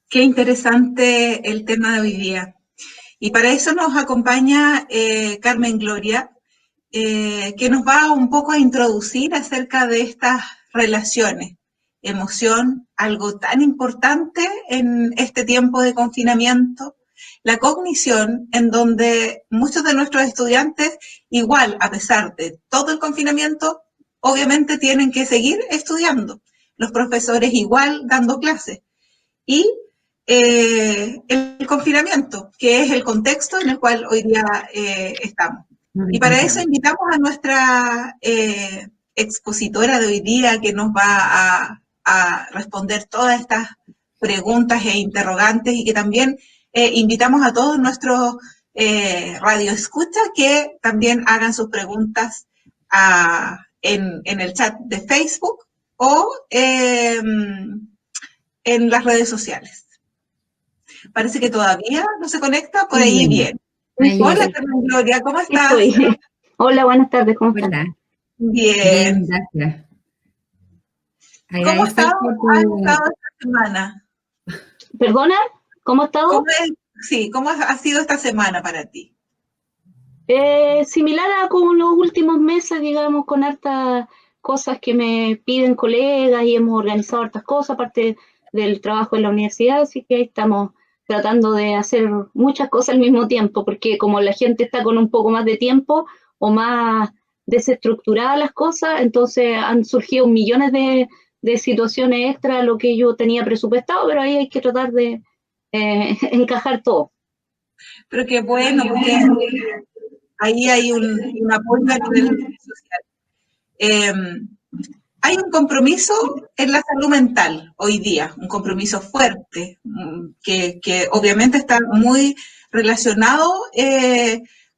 Qué interesante el tema de hoy día. Y para eso nos acompaña Carmen Gloria, que nos va un poco a introducir acerca de estas relaciones, emoción, algo tan importante en este tiempo de confinamiento, la cognición, en donde muchos de nuestros estudiantes, igual, a pesar de todo el confinamiento, obviamente tienen que seguir estudiando. Los profesores igual dando clases. Y el confinamiento, que es el contexto en el cual hoy día estamos. Y para eso invitamos a nuestra expositora de hoy día, que nos va a responder todas estas preguntas e interrogantes, y que también invitamos a todos nuestros radioescuchas que también hagan sus preguntas en el chat de Facebook o en las redes sociales. Parece que todavía no se conecta, por ahí bien. Hola, Carmen Gloria, ¿cómo estás? Hola, buenas tardes, ¿cómo estás? Bien. Gracias. ¿Cómo has estado esta semana? ¿Perdona? ¿Cómo ha estado? ¿Cómo ha sido esta semana para ti? Similar a como los últimos meses, digamos, con hartas cosas que me piden colegas y hemos organizado hartas cosas, aparte del trabajo en la universidad, así que ahí estamos tratando de hacer muchas cosas al mismo tiempo, porque como la gente está con un poco más de tiempo o más desestructuradas las cosas, entonces han surgido millones de situaciones extra a lo que yo tenía presupuestado, pero ahí hay que tratar de encajar todo. Pero qué bueno, porque ahí hay un apoyo a nivel social. Hay un compromiso en la salud mental hoy día, un compromiso fuerte, que obviamente está muy relacionado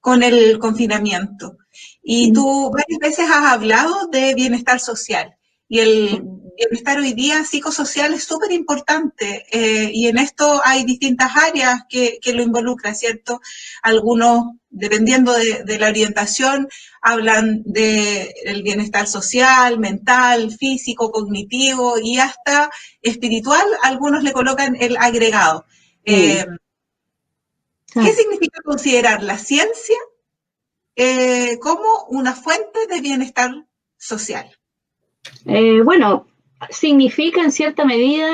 con el confinamiento. Y tú varias veces has hablado de bienestar social, y el bienestar hoy día psicosocial es súper importante, y en esto hay distintas áreas que lo involucran, ¿cierto? Algunos, dependiendo de la orientación, hablan del bienestar social, mental, físico, cognitivo y hasta espiritual. Algunos le colocan el agregado. ¿Qué significa considerar la ciencia como una fuente de bienestar social? Bueno, significa en cierta medida,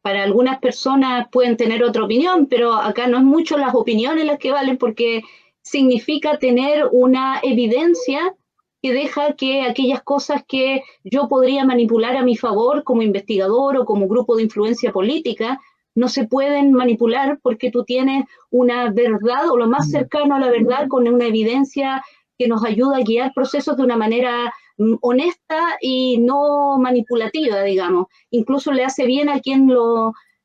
para algunas personas pueden tener otra opinión, pero acá no es mucho las opiniones las que valen, porque significa tener una evidencia que deja que aquellas cosas que yo podría manipular a mi favor como investigador o como grupo de influencia política, no se pueden manipular porque tú tienes una verdad o lo más cercano a la verdad con una evidencia que nos ayuda a guiar procesos de una manera honesta y no manipulativa, digamos. Incluso le hace bien a quien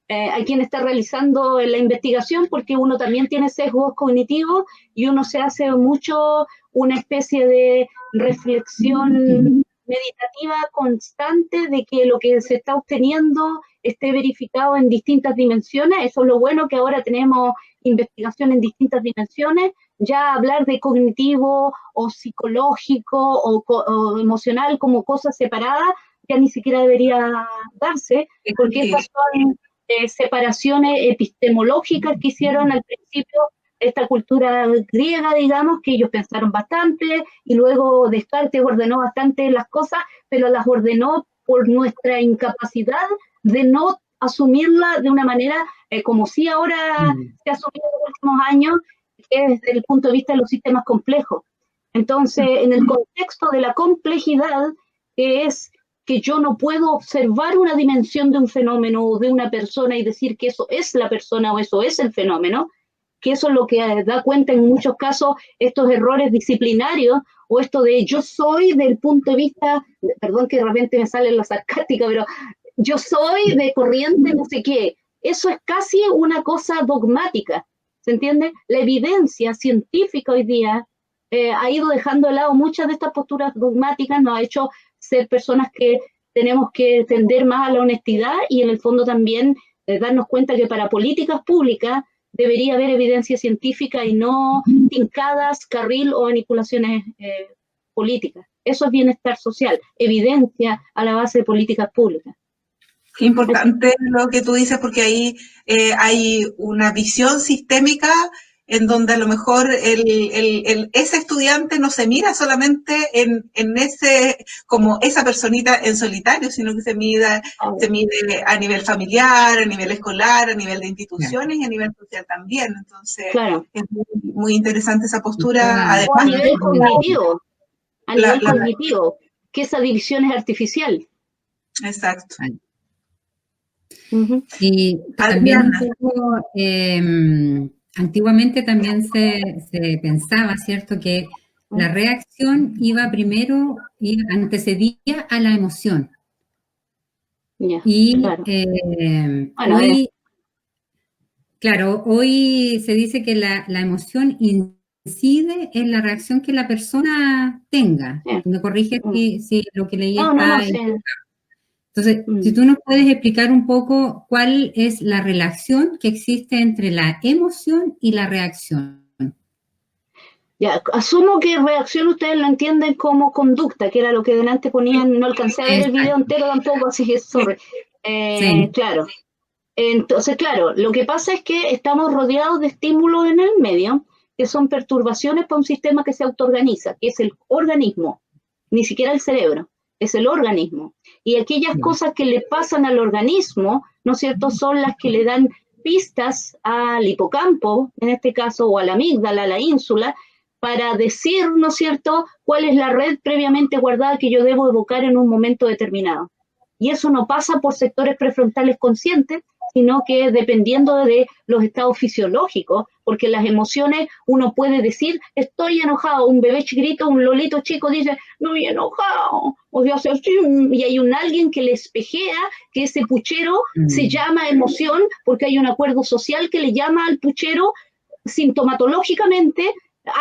está realizando la investigación, porque uno también tiene sesgos cognitivos y uno se hace mucho una especie de reflexión meditativa constante de que lo que se está obteniendo esté verificado en distintas dimensiones. Eso es lo bueno, que ahora tenemos investigación en distintas dimensiones. Ya hablar de cognitivo o psicológico o emocional como cosas separadas ya ni siquiera debería darse, porque estas son separaciones epistemológicas que hicieron al principio esta cultura griega, digamos, que ellos pensaron bastante y luego Descartes ordenó bastante las cosas, pero las ordenó por nuestra incapacidad de no asumirla de una manera como si ahora se ha asumido en los últimos años, que es desde el punto de vista de los sistemas complejos. Entonces, en el contexto de la complejidad, que es que yo no puedo observar una dimensión de un fenómeno o de una persona y decir que eso es la persona o eso es el fenómeno, que eso es lo que da cuenta en muchos casos estos errores disciplinarios o esto de yo soy del punto de vista, perdón que de repente me sale la sarcástica, pero yo soy de corriente no sé qué. Eso es casi una cosa dogmática, ¿se entiende? La evidencia científica hoy día ha ido dejando de lado muchas de estas posturas dogmáticas, nos ha hecho ser personas que tenemos que tender más a la honestidad y en el fondo también darnos cuenta que para políticas públicas debería haber evidencia científica y no tincadas, carril o manipulaciones políticas. Eso es bienestar social, evidencia a la base de políticas públicas. Importante lo que tú dices, porque ahí hay una visión sistémica en donde a lo mejor ese estudiante no se mira solamente en ese, como esa personita en solitario, sino que se mide a nivel familiar, a nivel escolar, a nivel de instituciones y a nivel social también. Entonces, claro. es muy interesante esa postura. Además, a nivel cognitivo, cognitivo, que esa división es artificial. Exacto. Y también un poco, antiguamente también se pensaba, ¿cierto?, que la reacción iba primero y antecedía a la emoción. Y claro. hoy, claro, hoy se dice que la emoción incide en la reacción que la persona tenga. Me corrige si lo que leí está equivocado. Entonces, si tú nos puedes explicar un poco cuál es la relación que existe entre la emoción y la reacción. Ya, asumo que reacción ustedes lo entienden como conducta, que era lo que delante ponían, no alcancé a ver el video entero tampoco, así que sorry. Sí. Claro. Entonces, claro, lo que pasa es que estamos rodeados de estímulos en el medio, que son perturbaciones para un sistema que se autoorganiza, que es el organismo, ni siquiera el cerebro, es el organismo. Y aquellas cosas que le pasan al organismo, ¿no es cierto?, son las que le dan pistas al hipocampo, en este caso, o a la amígdala, a la ínsula, para decir, ¿no es cierto?, cuál es la red previamente guardada que yo debo evocar en un momento determinado. Y eso no pasa por sectores prefrontales conscientes, sino que dependiendo de los estados fisiológicos, porque las emociones uno puede decir, estoy enojado, un bebé chiquito, un lolito chico dice, no estoy enojado, o sea, y hay alguien que le espejea que ese puchero se llama emoción, porque hay un acuerdo social que le llama al puchero sintomatológicamente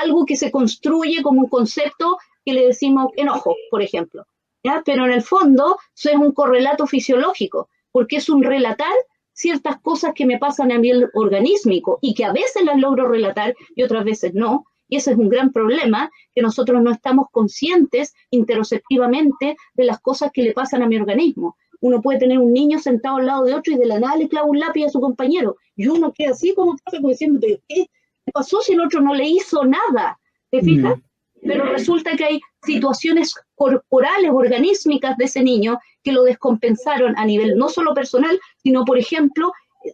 algo que se construye como un concepto que le decimos enojo, por ejemplo. ¿Ya? Pero en el fondo eso es un correlato fisiológico, porque es un relatar ciertas cosas que me pasan a nivel organísmico y que a veces las logro relatar y otras veces no, y ese es un gran problema, que nosotros no estamos conscientes interoceptivamente de las cosas que le pasan a mi organismo. Uno puede tener un niño sentado al lado de otro y de la nada le clava un lápiz a su compañero, y uno queda así como diciendo, ¿qué pasó si el otro no le hizo nada? ¿Te fijas? Pero resulta que hay situaciones corporales, organísmicas de ese niño que lo descompensaron a nivel no solo personal, sino, por ejemplo,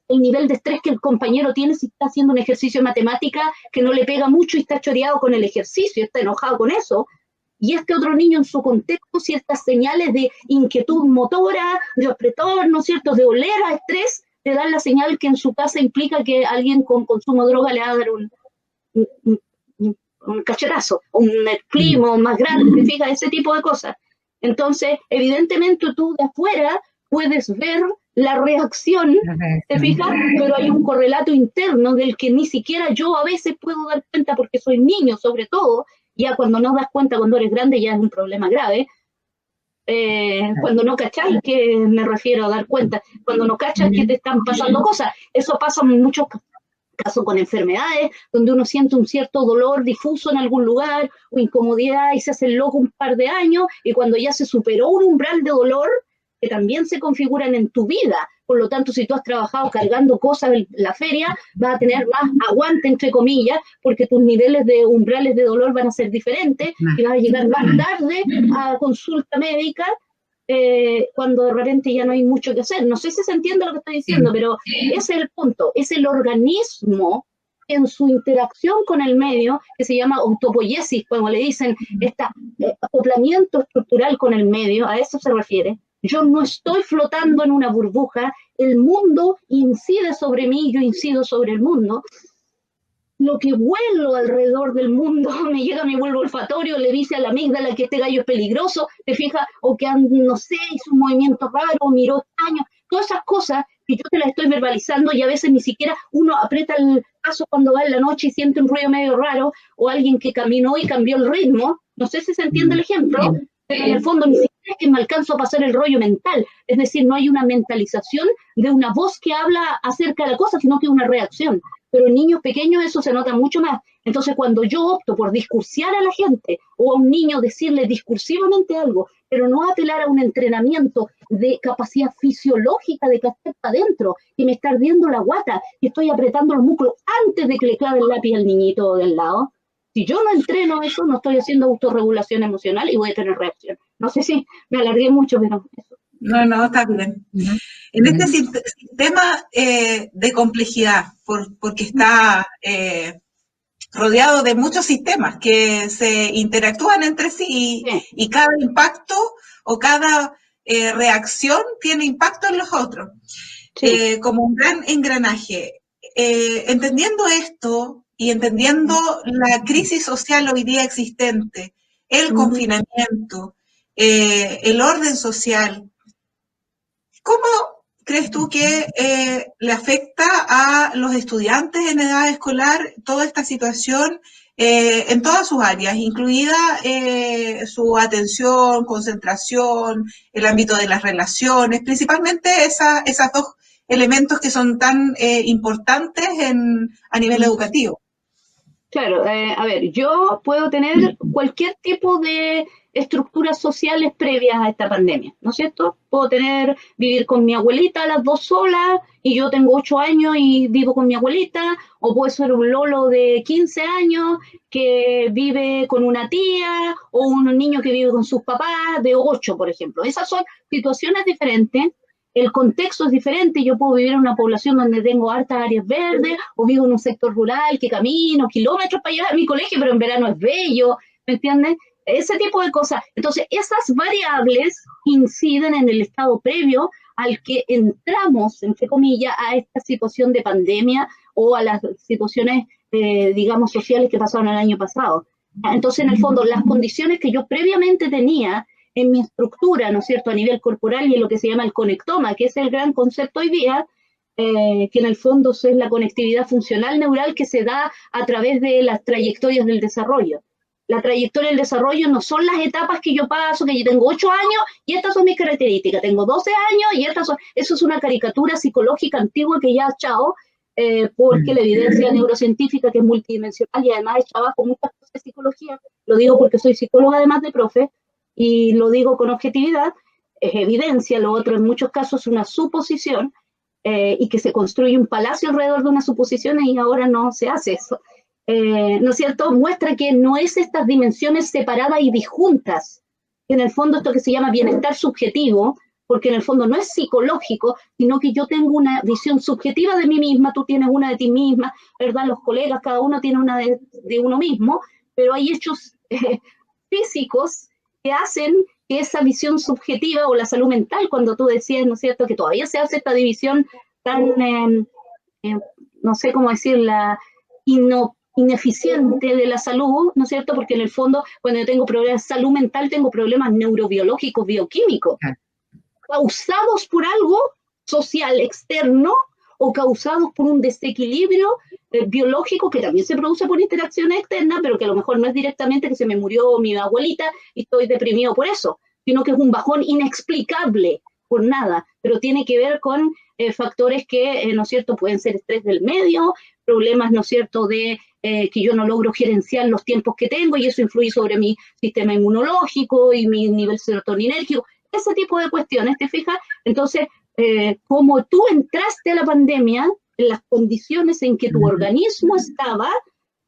el nivel de estrés que el compañero tiene si está haciendo un ejercicio de matemática que no le pega mucho y está choreado con el ejercicio, está enojado con eso. Y este otro niño en su contexto, ciertas señales de inquietud motora, de apretón, ¿no es cierto?, de oler a estrés, le dan la señal que en su casa implica que alguien con consumo de droga le va a dar un cachetazo, un clima más grande, ¿te fijas? Ese tipo de cosas. Entonces, evidentemente tú de afuera puedes ver la reacción, ¿te fijas? Pero hay un correlato interno del que ni siquiera yo a veces puedo dar cuenta porque soy niño, sobre todo, ya cuando no das cuenta cuando eres grande ya es un problema grave. Cuando no cachas, que me refiero a dar cuenta, cuando no cachas que te están pasando cosas, eso pasa en muchos casos con enfermedades, donde uno siente un cierto dolor difuso en algún lugar o incomodidad y se hace loco un par de años y cuando ya se superó un umbral de dolor que también se configuran en tu vida, por lo tanto si tú has trabajado cargando cosas en la feria vas a tener más aguante entre comillas porque tus niveles de umbrales de dolor van a ser diferentes y vas a llegar más tarde a consulta médica cuando de repente ya no hay mucho que hacer. No sé si se entiende lo que estoy diciendo, pero ese es el punto, es el organismo en su interacción con el medio, que se llama autopoiesis, como le dicen, este acoplamiento estructural con el medio, a eso se refiere. Yo no estoy flotando en una burbuja, el mundo incide sobre mí, yo incido sobre el mundo. Lo que vuelo alrededor del mundo, me llega mi vuelo olfatorio, le dice a la amígdala que este gallo es peligroso, te fijas, o que, no sé, hizo un movimiento raro, miró extraño, todas esas cosas que yo te las estoy verbalizando y a veces ni siquiera uno aprieta el paso cuando va en la noche y siente un ruido medio raro, o alguien que caminó y cambió el ritmo, no sé si se entiende el ejemplo, pero en el fondo ni siquiera es que me alcanzo a pasar el rollo mental, es decir, no hay una mentalización de una voz que habla acerca de la cosa, sino que una reacción. pero en niños pequeños eso se nota mucho más. Entonces, cuando yo opto por discursiar a la gente o a un niño decirle discursivamente algo, pero no apelar a un entrenamiento de capacidad fisiológica de que esté para adentro, que me está ardiendo la guata, que estoy apretando los músculos antes de que le clave el lápiz al niñito del lado, si yo no entreno eso, no estoy haciendo autorregulación emocional y voy a tener reacción. No sé si me alargué mucho, pero eso. No, está bien. En este sistema de complejidad, porque está rodeado de muchos sistemas que se interactúan entre sí y cada impacto o cada reacción tiene impacto en los otros, como un gran engranaje. Entendiendo esto y entendiendo la crisis social hoy día existente, el confinamiento, el orden social, ¿cómo crees tú que le afecta a los estudiantes en edad escolar toda esta situación en todas sus áreas, incluida su atención, concentración, el ámbito de las relaciones, principalmente esos dos elementos que son tan importantes a nivel educativo? Claro, a ver, yo puedo tener cualquier tipo de estructuras sociales previas a esta pandemia, ¿no es cierto? Puedo vivir con mi abuelita a las dos solas y yo tengo 8 años y vivo con mi abuelita, o puede ser un lolo de 15 años que vive con una tía, o un niño que vive con sus papás de 8, por ejemplo. Esas son situaciones diferentes. El contexto es diferente, yo puedo vivir en una población donde tengo hartas áreas verdes, o vivo en un sector rural que camino kilómetros para llegar a mi colegio, pero en verano es bello, ¿me entiendes? Ese tipo de cosas. Entonces, esas variables inciden en el estado previo al que entramos, entre comillas, a esta situación de pandemia o a las situaciones, digamos, sociales que pasaron el año pasado. Entonces, en el fondo, las condiciones que yo previamente tenía en mi estructura, ¿no es cierto?, a nivel corporal y en lo que se llama el conectoma, que es el gran concepto hoy día, que en el fondo es la conectividad funcional neural que se da a través de las trayectorias del desarrollo. La trayectoria del desarrollo no son las etapas que yo paso, que yo tengo 8 años y estas son mis características, tengo 12 años y estas son... Eso es una caricatura psicológica antigua que ya chao, porque la evidencia neurocientífica que es multidimensional y además he trabajado muchas cosas de psicología, lo digo porque soy psicóloga además de profe, y lo digo con objetividad, es evidencia, lo otro en muchos casos es una suposición, y que se construye un palacio alrededor de unas suposiciones y ahora no se hace eso. ¿No es cierto? Muestra que no es estas dimensiones separadas y disjuntas, que en el fondo esto que se llama bienestar subjetivo, porque en el fondo no es psicológico, sino que yo tengo una visión subjetiva de mí misma, tú tienes una de ti misma, ¿verdad? Los colegas, cada uno tiene una de uno mismo, pero hay hechos físicos que hacen que esa visión subjetiva o la salud mental, cuando tú decías, ¿no es cierto?, que todavía se hace esta división tan, no sé cómo decirla, ineficiente de la salud, ¿no es cierto?, porque en el fondo, cuando yo tengo problemas de salud mental, tengo problemas neurobiológicos, bioquímicos, causados por algo social externo o causados por un desequilibrio biológico que también se produce por interacciones externas, pero que a lo mejor no es directamente que se me murió mi abuelita y estoy deprimido por eso, sino que es un bajón inexplicable por nada, pero tiene que ver con factores que, ¿no es cierto?, pueden ser estrés del medio, problemas, ¿no es cierto?, de que yo no logro gerenciar los tiempos que tengo y eso influye sobre mi sistema inmunológico y mi nivel serotoninérgico, ese tipo de cuestiones, ¿te fijas? Entonces, como tú entraste a la pandemia, en las condiciones en que tu organismo estaba,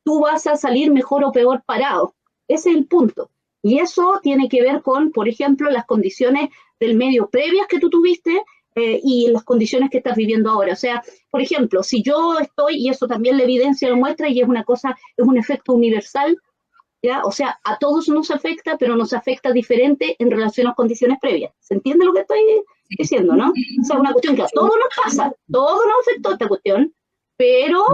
tú vas a salir mejor o peor parado. Ese es el punto. Y eso tiene que ver con, por ejemplo, las condiciones del medio previas que tú tuviste y las condiciones que estás viviendo ahora. O sea, por ejemplo, si yo estoy, y eso también la evidencia lo muestra, y es una cosa, es un efecto universal, ¿ya? O sea, a todos nos afecta, pero nos afecta diferente en relación a las condiciones previas. ¿Se entiende lo que estoy diciendo, no? O sea, una cuestión que a todos nos pasa, todos nos afectó esta cuestión, pero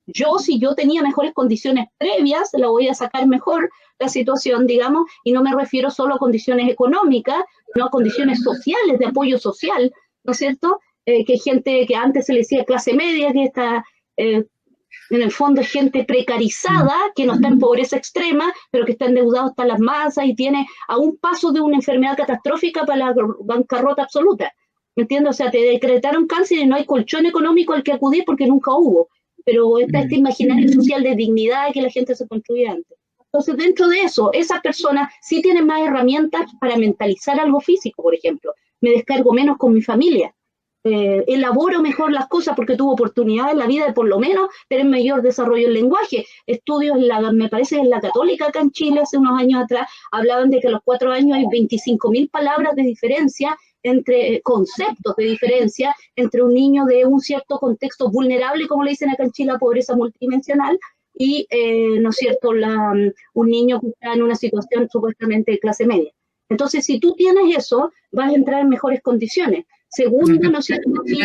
yo, si yo tenía mejores condiciones previas, la voy a sacar mejor la situación, digamos, y no me refiero solo a condiciones económicas, sino a condiciones sociales, de apoyo social, ¿no es cierto? Que hay gente que antes se le decía clase media, que está... en el fondo es gente precarizada, que no está en pobreza extrema, pero que está endeudado hasta las masas y tiene a un paso de una enfermedad catastrófica para la bancarrota absoluta. ¿Me entiendes? O sea, te decretaron cáncer y no hay colchón económico al que acudir porque nunca hubo. pero está este imaginario social de dignidad que la gente se construía antes. Entonces, dentro de eso, esas personas sí tienen más herramientas para mentalizar algo físico, por ejemplo. Me descargo menos con mi familia, elaboro mejor las cosas porque tuve oportunidad en la vida de por lo menos tener mayor desarrollo del lenguaje. Estudios, me parece en la Católica acá en Chile hace unos años atrás, hablaban de que a los 4 años hay 25.000 palabras de diferencia, entre conceptos de diferencia, entre un niño de un cierto contexto vulnerable, como le dicen acá en Chile, pobreza multidimensional, y, ¿no es cierto?, un niño que está en una situación supuestamente de clase media. Entonces, si tú tienes eso, vas a entrar en mejores condiciones. Segundo, ¿no es cierto?, si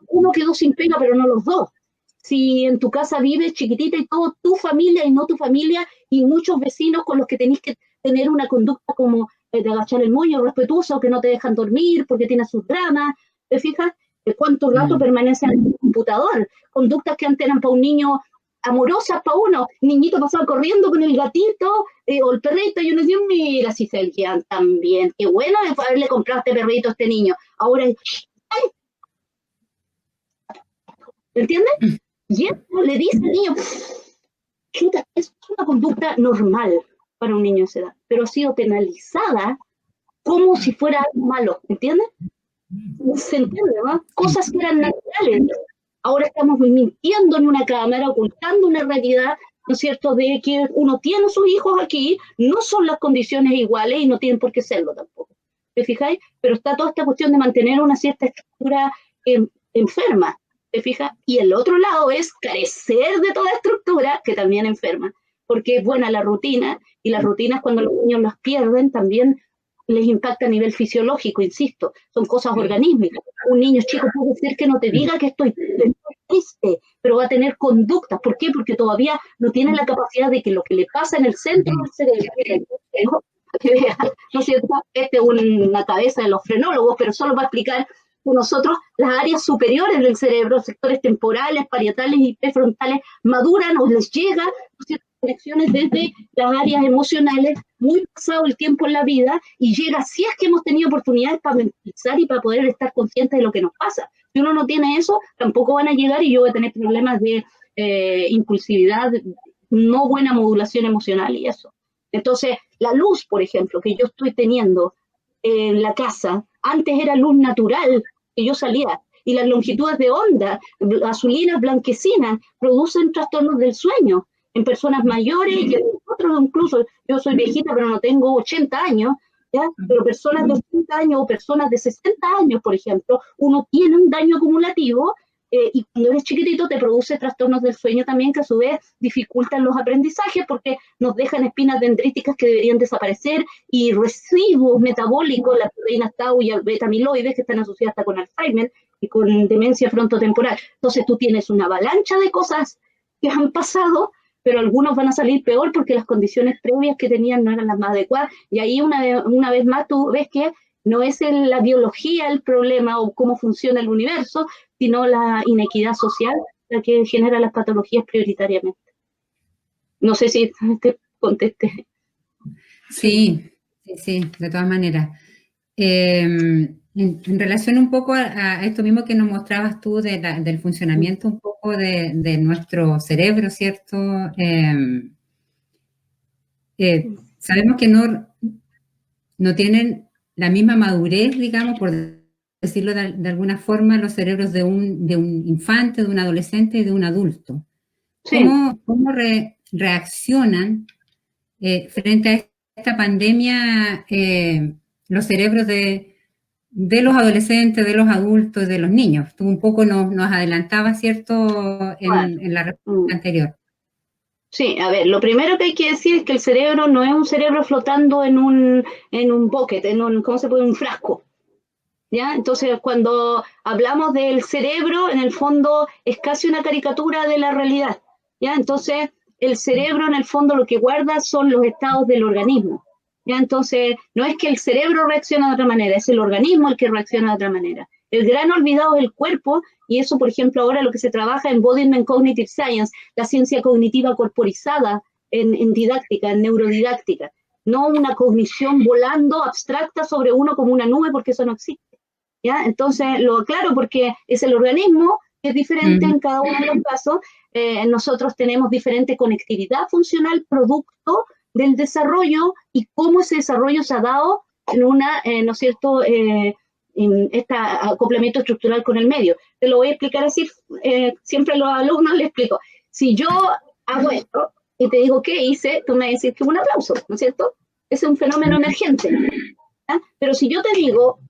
uno quedó sin pega, pero no los dos. Si en tu casa vives chiquitita y todo, tu familia y no tu familia, y muchos vecinos con los que tenés que tener una conducta como de agachar el moño, respetuoso, que no te dejan dormir porque tienes sus dramas, ¿te fijas? ¿Cuánto rato permanece en el computador? Conductas que antes eran para un niño amorosas para uno, niñito pasaba corriendo con el gatito o el perrito, y uno decía, mira, si se quedan tan bien, qué bueno haberle comprado este perrito a este niño. Ahora, ¡ay! ¿Entiendes? Y eso le dice al niño, chuta, es una conducta normal para un niño de esa edad, pero ha sido penalizada como si fuera algo malo, ¿entiendes? ¿Se entiende, no? Cosas que eran naturales. Ahora estamos mintiendo en una cámara, ocultando una realidad, ¿no es cierto?, de que uno tiene sus hijos aquí, no son las condiciones iguales y no tienen por qué serlo tampoco. ¿Te fijáis? Pero está toda esta cuestión de mantener una cierta estructura enferma, ¿te fijas? Y el otro lado es carecer de toda estructura que también enferma, porque es buena la rutina, y las rutinas cuando los niños las pierden también les impacta a nivel fisiológico, insisto, son cosas organímicas. Un niño chico puede ser que no te diga que estoy triste, pero va a tener conductas. ¿Por qué? Porque todavía no tiene la capacidad de que lo que le pasa en el centro del cerebro, ¿no es cierto? Este es una cabeza de los frenólogos, pero solo va a explicar con nosotros las áreas superiores del cerebro, sectores temporales, parietales y prefrontales, maduran o les llega, ¿no es cierto?, conexiones desde las áreas emocionales, muy pasado el tiempo en la vida, y llega, si es que hemos tenido oportunidades para mentalizar y para poder estar conscientes de lo que nos pasa. Si uno no tiene eso, tampoco van a llegar, y yo voy a tener problemas de impulsividad, no buena modulación emocional y eso. Entonces, la luz, por ejemplo, que yo estoy teniendo en la casa, antes era luz natural, que yo salía, y las longitudes de onda, azulinas, blanquecinas, producen trastornos del sueño en personas mayores, y en otros incluso, yo soy viejita pero no tengo 80 años, ¿ya? Pero personas de 80 años o personas de 60 años, por ejemplo, uno tiene un daño acumulativo, y cuando eres chiquitito te produce trastornos del sueño también, que a su vez dificultan los aprendizajes porque nos dejan espinas dendríticas que deberían desaparecer, y residuos metabólicos, las proteínas tau y beta-amiloides, que están asociadas hasta con Alzheimer y con demencia frontotemporal. Entonces tú tienes una avalancha de cosas que han pasado, pero algunos van a salir peor porque las condiciones previas que tenían no eran las más adecuadas, y ahí una vez más tú ves que no es la biología el problema o cómo funciona el universo, sino la inequidad social la que genera las patologías prioritariamente. No sé si te contesté. Sí, de todas maneras. En relación un poco a esto mismo que nos mostrabas tú del funcionamiento un poco de nuestro cerebro, ¿cierto? Sabemos que no tienen la misma madurez, digamos, por decirlo de alguna forma, los cerebros de un infante, de un adolescente y de un adulto. Sí. ¿Cómo reaccionan frente a esta pandemia los cerebros de los adolescentes, de los adultos, de los niños? Tú un poco nos adelantabas, ¿cierto?, en la respuesta anterior. Sí, a ver, lo primero que hay que decir es que el cerebro no es un cerebro flotando en un bucket, ¿cómo se puede? Un frasco, ¿ya? Entonces, cuando hablamos del cerebro, en el fondo es casi una caricatura de la realidad, ¿ya? Entonces, el cerebro, en el fondo, lo que guarda son los estados del organismo, ¿ya? Entonces, no es que el cerebro reacciona de otra manera, es el organismo el que reacciona de otra manera. El gran olvidado es el cuerpo, y eso, por ejemplo, ahora lo que se trabaja en Embodiment Cognitive Science, la ciencia cognitiva corporizada en didáctica, en neurodidáctica, no una cognición volando abstracta sobre uno como una nube, porque eso no existe, ¿ya? Entonces, lo aclaro porque es el organismo es diferente en cada uno de los casos. Nosotros tenemos diferente conectividad funcional producto del desarrollo y cómo ese desarrollo se ha dado en una, ¿no es cierto?, en este acoplamiento estructural con el medio. Te lo voy a explicar así, siempre a los alumnos les explico. Si yo hago esto y te digo qué hice, tú me vas a decir que un aplauso, ¿no es cierto? Ese es un fenómeno emergente. ¿Ah? Pero si yo te digo,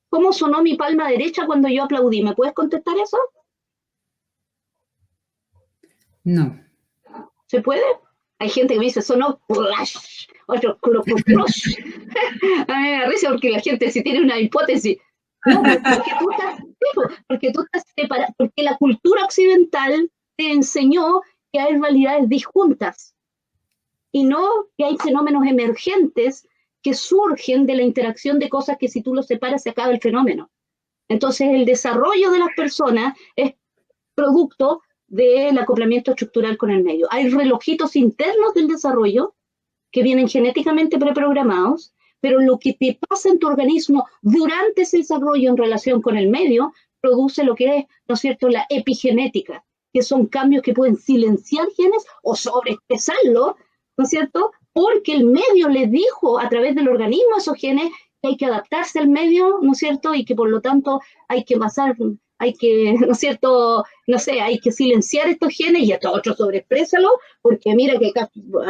¿cómo sonó mi palma derecha cuando yo aplaudí? ¿Me puedes contestar eso? No. ¿Se puede? Hay gente que me dice, sonó flash, otro flash. A mí me da risa porque la gente si tiene una hipótesis. No, porque tú estás separado, porque la cultura occidental te enseñó que hay realidades disjuntas y no que hay fenómenos emergentes que surgen de la interacción de cosas que si tú los separas se acaba el fenómeno. Entonces el desarrollo de las personas es producto del acoplamiento estructural con el medio. Hay relojitos internos del desarrollo que vienen genéticamente preprogramados, pero lo que te pasa en tu organismo durante ese desarrollo en relación con el medio produce lo que es, ¿no es cierto?, la epigenética, que son cambios que pueden silenciar genes o sobreexpresarlos, ¿no es cierto?, porque el medio le dijo a través del organismo a esos genes que hay que adaptarse al medio, ¿no es cierto?, y que por lo tanto hay que pasar, hay que, ¿no es cierto?, no sé, hay que silenciar estos genes y estos otros sobreexprésalo, porque mira que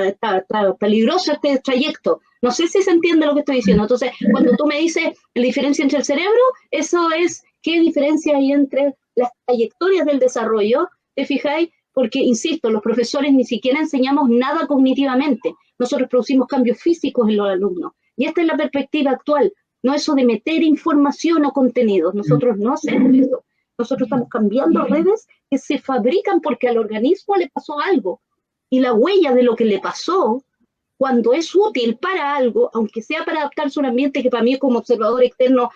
está peligroso este trayecto. No sé si se entiende lo que estoy diciendo. Entonces, cuando tú me dices la diferencia entre el cerebro, eso es qué diferencia hay entre las trayectorias del desarrollo, ¿te fijáis? Porque, insisto, los profesores ni siquiera enseñamos nada cognitivamente. Nosotros producimos cambios físicos en los alumnos. Y esta es la perspectiva actual, no eso de meter información o contenidos. Nosotros no hacemos eso. Nosotros estamos cambiando redes que se fabrican porque al organismo le pasó algo. Y la huella de lo que le pasó, cuando es útil para algo, aunque sea para adaptarse a un ambiente que para mí como observador externo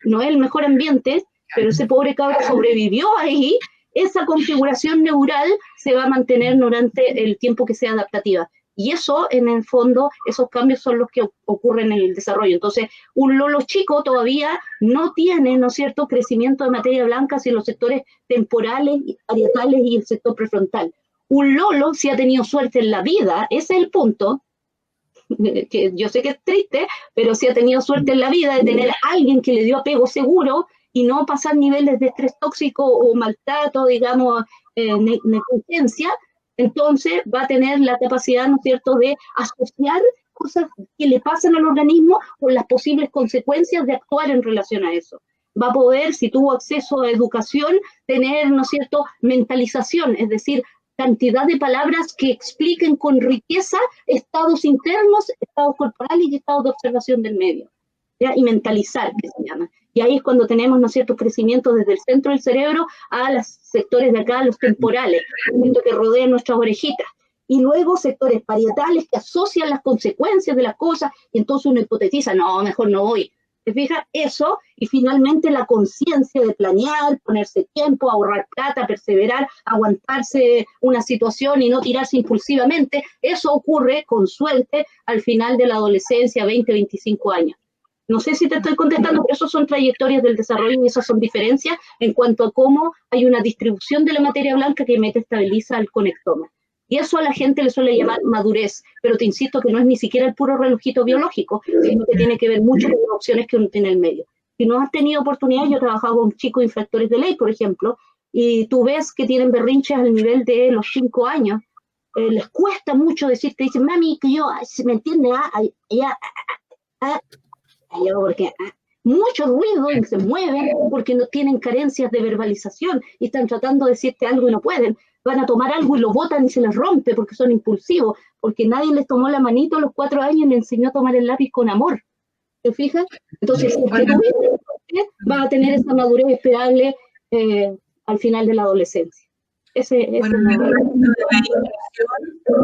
no es el mejor ambiente, pero ese pobre cabro sobrevivió ahí, esa configuración neural se va a mantener durante el tiempo que sea adaptativa. Y eso, en el fondo, esos cambios son los que ocurren en el desarrollo. Entonces, un lolo chico todavía no tiene, ¿no es cierto?, crecimiento de materia blanca en los sectores temporales, parietales y el sector prefrontal. Un lolo, si ha tenido suerte en la vida, ese es el punto, que yo sé que es triste, pero si ha tenido suerte en la vida de tener a alguien que le dio apego seguro y no pasar niveles de estrés tóxico o maltrato, digamos, negligencia, entonces va a tener la capacidad, ¿no es cierto?, de asociar cosas que le pasan al organismo con las posibles consecuencias de actuar en relación a eso. Va a poder, si tuvo acceso a educación, tener, ¿no es cierto?, mentalización, es decir, cantidad de palabras que expliquen con riqueza estados internos, estados corporales y estados de observación del medio, ¿ya? Y mentalizar, que se llama. Y ahí es cuando tenemos, ¿no es cierto?, crecimiento desde el centro del cerebro a los sectores de acá, los temporales, que rodean nuestras orejitas. Y luego sectores parietales que asocian las consecuencias de las cosas y entonces uno hipotetiza, no, mejor no voy. ¿Te fijas? Eso, y finalmente la conciencia de planear, ponerse tiempo, ahorrar plata, perseverar, aguantarse una situación y no tirarse impulsivamente, eso ocurre, con suerte, al final de la adolescencia, 20, 25 años. No sé si te estoy contestando, pero esas son trayectorias del desarrollo y esas son diferencias en cuanto a cómo hay una distribución de la materia blanca que metastabiliza el conectoma. Y eso a la gente le suele llamar madurez, pero te insisto que no es ni siquiera el puro relojito biológico, sino que tiene que ver mucho con las opciones que uno tiene en el medio. Si no has tenido oportunidad, yo he trabajado con chicos infractores de ley, por ejemplo, y tú ves que tienen berrinches al nivel de los 5 años, les cuesta mucho decir, te dicen, mami, que yo, ¿se me entiende? Porque mucho ruido y se mueven porque no tienen carencias de verbalización y están tratando de decirte algo y no pueden. Van a tomar algo y lo botan y se les rompe porque son impulsivos, porque nadie les tomó la manito a los 4 años y les enseñó a tomar el lápiz con amor. ¿Te fijas? Entonces, si tú vas a tener esa madurez esperable al final de la adolescencia. Bueno,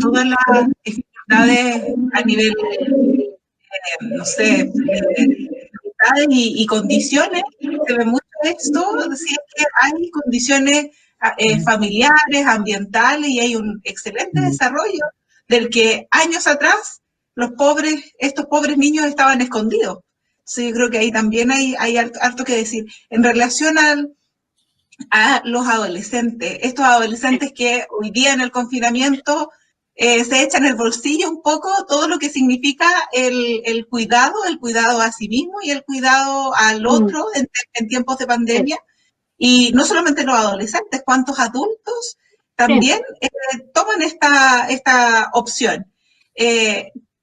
todas las dificultades a nivel, no sé, y condiciones, se ve mucho esto, si es que hay condiciones familiares, ambientales, y hay un excelente desarrollo del que años atrás estos pobres niños estaban escondidos. Entonces yo creo que ahí también hay harto que decir. En relación a los adolescentes, estos adolescentes que hoy día en el confinamiento se echan el bolsillo un poco todo lo que significa el cuidado a sí mismo y el cuidado al otro en tiempos de pandemia. Y no solamente los adolescentes, cuántos adultos también toman esta opción.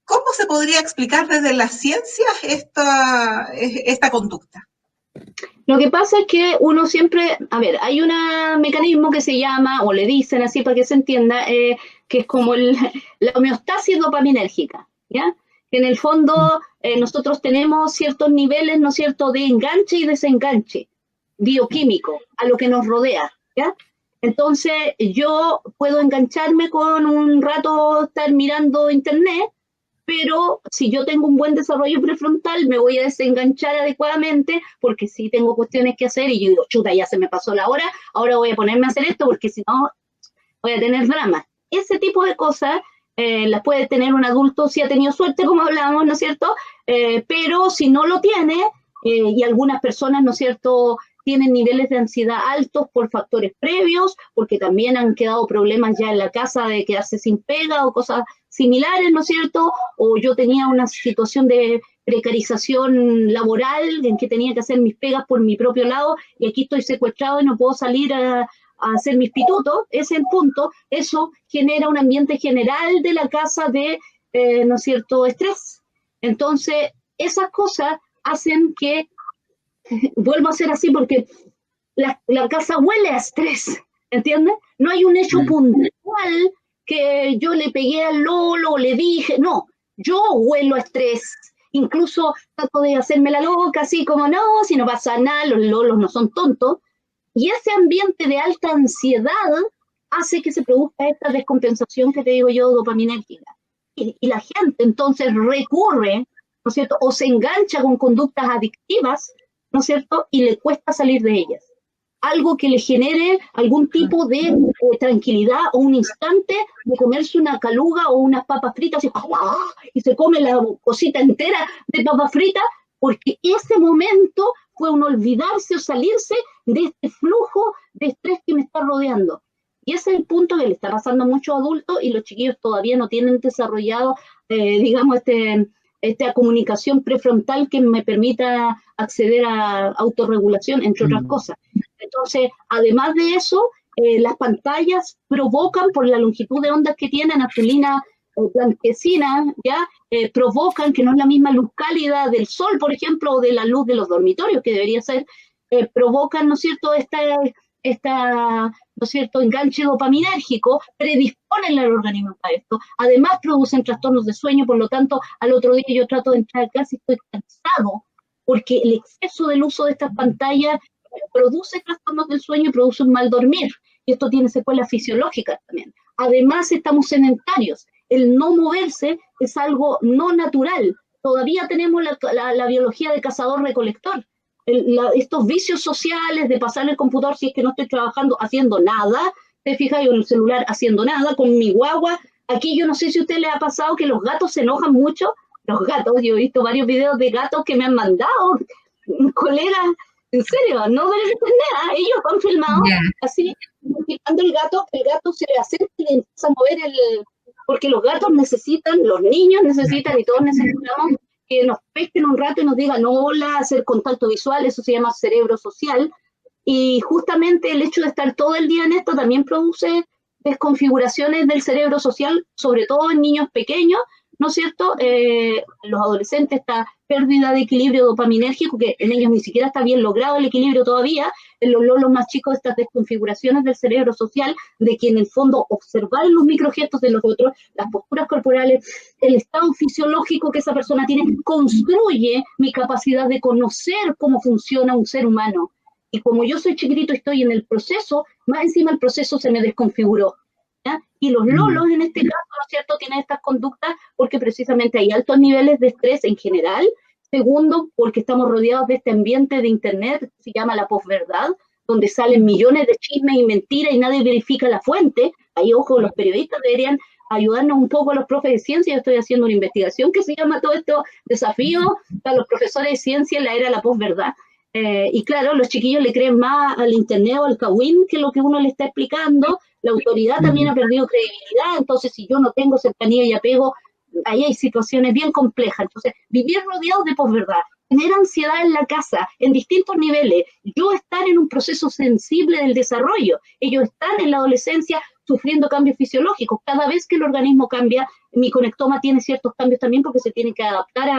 ¿Cómo se podría explicar desde las ciencias esta conducta? Lo que pasa es que uno siempre, a ver, hay un mecanismo que se llama, o le dicen así para que se entienda, que es como la homeostasis dopaminérgica, ¿ya? Que en el fondo nosotros tenemos ciertos niveles, ¿no es cierto?, de enganche y desenganche bioquímico a lo que nos rodea, ¿ya? Entonces yo puedo engancharme con un rato estar mirando internet, pero si yo tengo un buen desarrollo prefrontal, me voy a desenganchar adecuadamente, porque sí tengo cuestiones que hacer, y yo digo, chuta, ya se me pasó la hora, ahora voy a ponerme a hacer esto, porque si no, voy a tener drama. Ese tipo de cosas las puede tener un adulto si ha tenido suerte, como hablábamos, ¿no es cierto? Pero si no lo tiene, y algunas personas, ¿no es cierto?, tienen niveles de ansiedad altos por factores previos, porque también han quedado problemas ya en la casa de quedarse sin pega o cosas similares, ¿no es cierto? O yo tenía una situación de precarización laboral en que tenía que hacer mis pegas por mi propio lado y aquí estoy secuestrado y no puedo salir a hacer mis pitutos. Ese es el punto. Eso genera un ambiente general de la casa de, ¿no es cierto?, estrés. Entonces, esas cosas hacen que vuelvo a ser así porque la casa huele a estrés, ¿entiendes? No hay un hecho puntual que yo le pegué al Lolo o le dije, no, yo huelo a estrés, incluso trato de hacerme la loca, así como, no, si no pasa nada, los Lolos no son tontos, y ese ambiente de alta ansiedad hace que se produzca esta descompensación que te digo yo, dopaminérgica, y la gente entonces recurre, ¿no es cierto?, o se engancha con conductas adictivas, ¿no es cierto?, y le cuesta salir de ellas. Algo que le genere algún tipo de tranquilidad o un instante de comerse una caluga o unas papas fritas y se come la cosita entera de papas fritas, porque ese momento fue un olvidarse o salirse de este flujo de estrés que me está rodeando. Y ese es el punto que le está pasando a muchos adultos y los chiquillos todavía no tienen desarrollado, digamos, esta comunicación prefrontal que me permita acceder a autorregulación, entre otras cosas. Entonces, además de eso, las pantallas provocan, por la longitud de ondas que tienen, azulina blanquecina, ¿ya? Provocan, que no es la misma luz cálida del sol, por ejemplo, o de la luz de los dormitorios, que debería ser, provocan, ¿no es cierto?, ¿no es cierto?, enganche dopaminérgico, predisponen al organismo para esto. Además, producen trastornos de sueño, por lo tanto, al otro día yo trato de entrar a clase y estoy cansado, porque el exceso del uso de estas pantallas produce trastornos del sueño y produce un mal dormir. Y esto tiene secuelas fisiológicas también. Además, estamos sedentarios. El no moverse es algo no natural. Todavía tenemos la biología de cazador-recolector. Estos vicios sociales de pasar el computador, si es que no estoy trabajando, haciendo nada, te fijas, yo en el celular haciendo nada, con mi guagua. Aquí yo no sé si a usted le ha pasado que los gatos se enojan mucho. Los gatos, yo he visto varios videos de gatos que me han mandado, colegas, en serio, no deben entender, ellos han filmado, así, filmando el gato se le acerca y le empieza a mover porque los gatos necesitan, los niños necesitan y todos necesitamos que nos pesquen un rato y nos digan hola, hacer contacto visual, eso se llama cerebro social, y justamente el hecho de estar todo el día en esto también produce desconfiguraciones del cerebro social, sobre todo en niños pequeños, ¿no es cierto? Los adolescentes, esta pérdida de equilibrio dopaminérgico, que en ellos ni siquiera está bien logrado el equilibrio todavía, en los lolos más chicos, estas desconfiguraciones del cerebro social, de que en el fondo observar los microgestos de los otros, las posturas corporales, el estado fisiológico que esa persona tiene, construye mi capacidad de conocer cómo funciona un ser humano. Y como yo soy chiquitito y estoy en el proceso, más encima el proceso se me desconfiguró. ¿Ya? Y los lolos en este caso, ¿no es cierto?, tienen estas conductas porque precisamente hay altos niveles de estrés en general. Segundo, porque estamos rodeados de este ambiente de internet que se llama la posverdad, donde salen millones de chismes y mentiras y nadie verifica la fuente. Ahí, ojo, los periodistas deberían ayudarnos un poco a los profes de ciencia. Yo estoy haciendo una investigación que se llama todo esto desafío para los profesores de ciencia en la era de la posverdad. Y claro, los chiquillos le creen más al internet o al Kawin que lo que uno le está explicando. La autoridad también ha perdido credibilidad, entonces si yo no tengo cercanía y apego, ahí hay situaciones bien complejas. Entonces, vivir rodeado de posverdad, tener ansiedad en la casa, en distintos niveles, yo estar en un proceso sensible del desarrollo, ellos están en la adolescencia sufriendo cambios fisiológicos. Cada vez que el organismo cambia, mi conectoma tiene ciertos cambios también porque se tiene que adaptar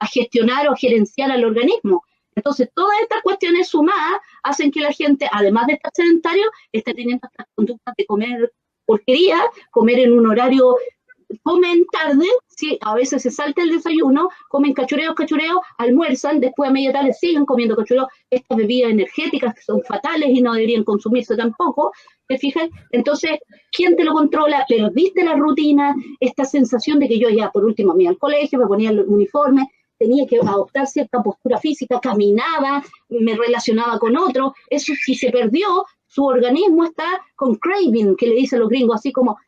a gestionar o a gerenciar al organismo. Entonces, todas estas cuestiones sumadas hacen que la gente, además de estar sedentario, esté teniendo estas conductas de comer porquería, comer en un horario, comen tarde, sí, a veces se salta el desayuno, comen cachureos, almuerzan, después a media tarde siguen comiendo cachureos, estas bebidas energéticas que son fatales y no deberían consumirse tampoco, ¿te fijas? Entonces, ¿quién te lo controla? Perdiste la rutina, esta sensación de que yo ya, por último, me iba al colegio, me ponía el uniforme, tenía que adoptar cierta postura física, caminaba, me relacionaba con otros, eso si se perdió, su organismo está con craving, que le dicen los gringos, así como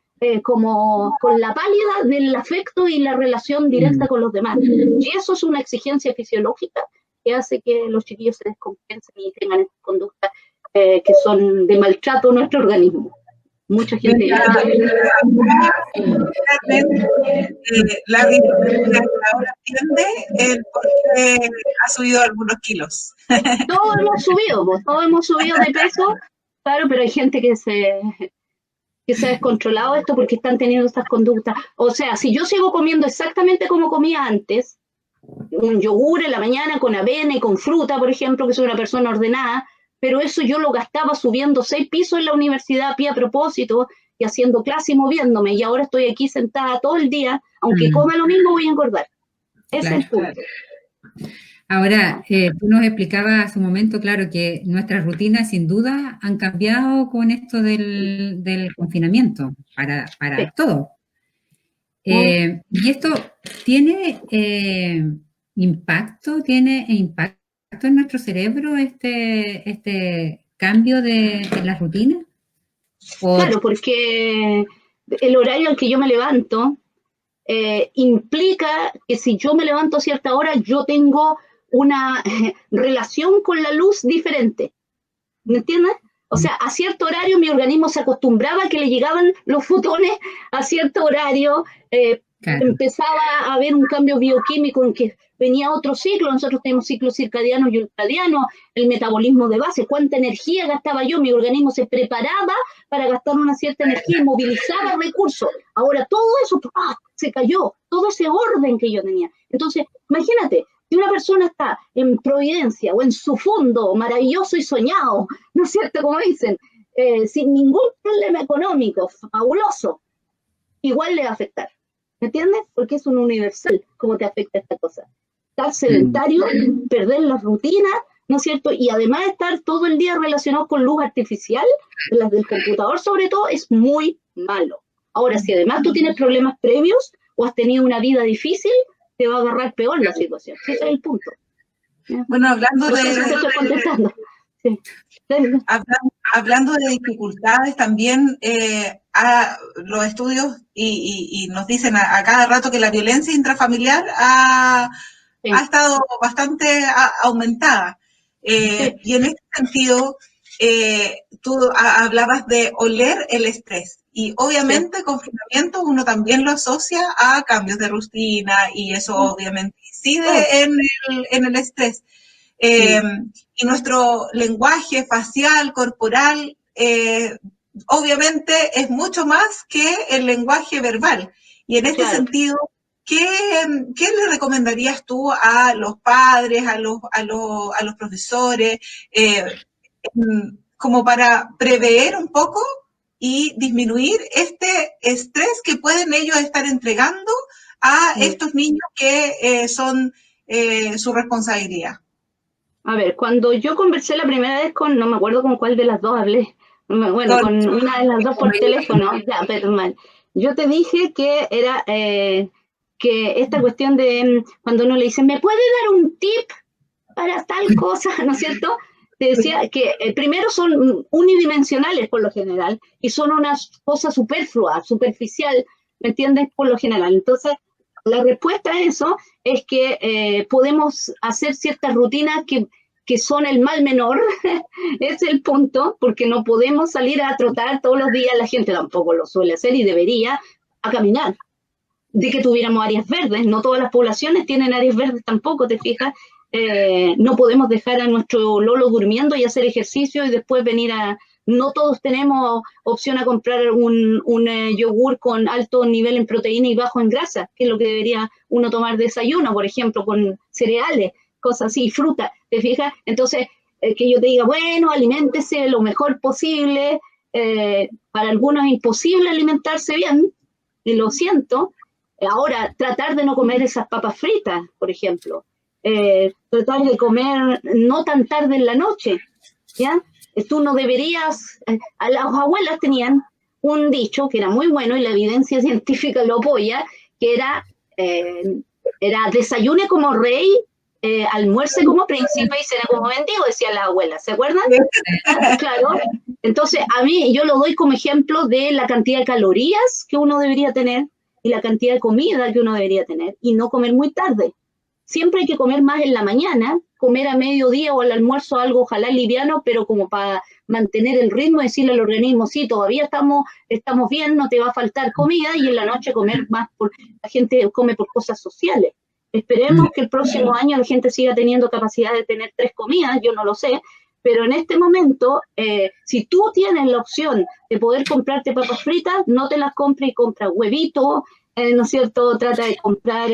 con la pálida del afecto y la relación directa con los demás. Y eso es una exigencia fisiológica que hace que los chiquillos se descompensen y tengan estas conductas que son de maltrato a nuestro organismo. Mucha gente... La ahora entiende el por qué ha subido algunos kilos. Todos hemos subido de peso, claro, pero hay gente que se ha descontrolado esto porque están teniendo estas conductas. O sea, si yo sigo comiendo exactamente como comía antes, un yogur en la mañana con avena y con fruta, por ejemplo, que soy una persona ordenada, pero eso yo lo gastaba subiendo 6 pisos en la universidad a pie a propósito y haciendo clase y moviéndome, y ahora estoy aquí sentada todo el día, aunque coma lo mismo voy a engordar. Ese es el punto. Ahora, tú nos explicabas hace un momento, claro, que nuestras rutinas sin duda han cambiado con esto del confinamiento para sí. Todo. Y esto tiene impacto en nuestro cerebro, este cambio de la rutina. Claro, porque el horario al que yo me levanto implica que si yo me levanto a cierta hora, yo tengo una relación con la luz diferente. ¿Me entiendes? O sea, a cierto horario mi organismo se acostumbraba a que le llegaban los fotones a cierto horario, claro. Empezaba a haber un cambio bioquímico en que venía otro ciclo, nosotros tenemos ciclos circadianos y ultradianos, el metabolismo de base, cuánta energía gastaba yo, mi organismo se preparaba para gastar una cierta energía y movilizaba recursos. Ahora todo eso se cayó, todo ese orden que yo tenía. Entonces, imagínate, si una persona está en Providencia o en su fondo maravilloso y soñado, ¿no es cierto? Como dicen, sin ningún problema económico, fabuloso, igual le va a afectar. ¿Me entiendes? Porque es un universal cómo te afecta esta cosa. Estar sedentario, perder la rutina, ¿no es cierto? Y además estar todo el día relacionado con luz artificial, las del computador sobre todo, es muy malo. Ahora, si además tú tienes problemas previos o has tenido una vida difícil, te va a agarrar peor la situación. Ese es el punto. Bueno, hablando de dificultades, también los estudios y nos dicen a cada rato que la violencia intrafamiliar ha estado bastante aumentada. Y en este sentido, tú hablabas de oler el estrés. Y obviamente confinamiento uno también lo asocia a cambios de rutina y eso obviamente incide en el estrés. Y nuestro lenguaje facial, corporal, obviamente es mucho más que el lenguaje verbal. Y en este sentido, ¿qué le recomendarías tú a los padres, a los profesores, como para prever un poco y disminuir este estrés que pueden ellos estar entregando a estos niños que son su responsabilidad? A ver, cuando yo conversé la primera vez no me acuerdo con cuál de las dos hablé, bueno, con una de las dos por teléfono, ya, pero mal. Yo te dije que era que esta cuestión de cuando uno le dice, ¿me puede dar un tip para tal cosa? ¿No es cierto? Te decía que primero son unidimensionales por lo general y son una cosa superflua, superficial, ¿me entiendes? Por lo general. Entonces, la respuesta a eso es que podemos hacer ciertas rutinas que que son el mal menor, es el punto, porque no podemos salir a trotar todos los días, la gente tampoco lo suele hacer y debería, a caminar. De que tuviéramos áreas verdes, no todas las poblaciones tienen áreas verdes tampoco, ¿te fijas? No podemos dejar a nuestro lolo durmiendo y hacer ejercicio y después venir a... No todos tenemos opción a comprar un yogur con alto nivel en proteína y bajo en grasa, que es lo que debería uno tomar desayuno, por ejemplo, con cereales, cosas así, fruta, ¿te fijas? Entonces, que yo te diga, bueno, aliméntese lo mejor posible, para algunos es imposible alimentarse bien, y lo siento. Ahora, tratar de no comer esas papas fritas, por ejemplo, tratar de comer no tan tarde en la noche, ¿ya? Tú no deberías, a las abuelas tenían un dicho que era muy bueno y la evidencia científica lo apoya, que era desayune como rey, almuerce como príncipe y cene como mendigo, decían las abuelas, ¿se acuerdan? Claro. Entonces, a mí, yo lo doy como ejemplo de la cantidad de calorías que uno debería tener y la cantidad de comida que uno debería tener y no comer muy tarde. Siempre hay que comer más en la mañana, comer a mediodía o al almuerzo algo ojalá liviano, pero como para mantener el ritmo, decirle al organismo, sí, todavía estamos bien, no te va a faltar comida, y en la noche comer más, la gente come por cosas sociales. Esperemos que el próximo año la gente siga teniendo capacidad de tener 3 comidas, yo no lo sé, pero en este momento, si tú tienes la opción de poder comprarte papas fritas, no te las compres y compra huevito, ¿no es cierto? Trata de comprar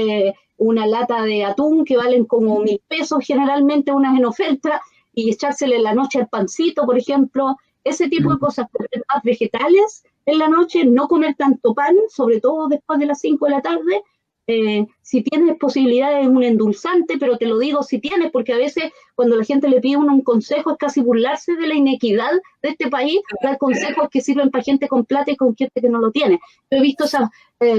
una lata de atún que valen como 1.000 pesos, generalmente unas en oferta, y echársele en la noche al pancito, por ejemplo, ese tipo de cosas, comer más vegetales en la noche, no comer tanto pan, sobre todo después de las 5 de la tarde. Si tienes posibilidades de un endulzante, pero te lo digo si tienes, porque a veces cuando la gente le pide un consejo es casi burlarse de la inequidad de este país, dar consejos que sirven para gente con plata y con gente que no lo tiene. Yo he visto esos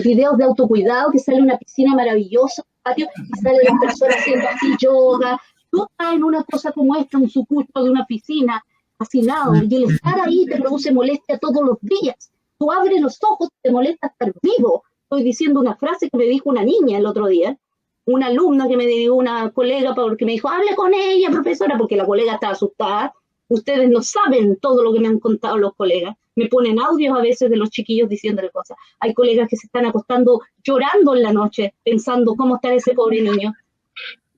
videos de autocuidado que sale una piscina maravillosa, patio, y salen las personas haciendo así yoga. Tú estás en una cosa como esta, un sucucho de una piscina, hacinado, y el estar ahí te produce molestia todos los días. Tú abres los ojos, te molesta estar vivo. Estoy diciendo una frase que me dijo una niña el otro día, una alumna que me dio una colega, porque me dijo, hable con ella, profesora, porque la colega estaba asustada. Ustedes no saben todo lo que me han contado los colegas. Me ponen audios a veces de los chiquillos diciéndole cosas. Hay colegas que se están acostando llorando en la noche, pensando cómo está ese pobre niño.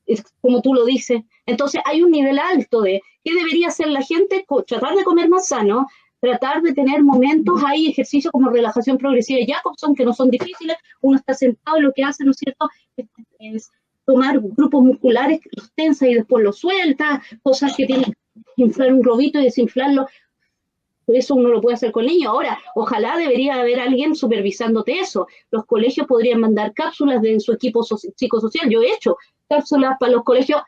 Es como tú lo dices. Entonces hay un nivel alto de qué debería hacer la gente, tratar de comer más sano, tratar de tener momentos, hay ejercicios como relajación progresiva de Jacobson, que no son difíciles, uno está sentado y lo que hace, ¿no es cierto?, es tomar grupos musculares, los tensa y después los suelta, cosas que tienen que inflar un globito y desinflarlo, eso uno lo puede hacer con niños. Ahora, ojalá debería haber alguien supervisándote eso, los colegios podrían mandar cápsulas de su equipo psicosocial, yo he hecho cápsulas para los colegios,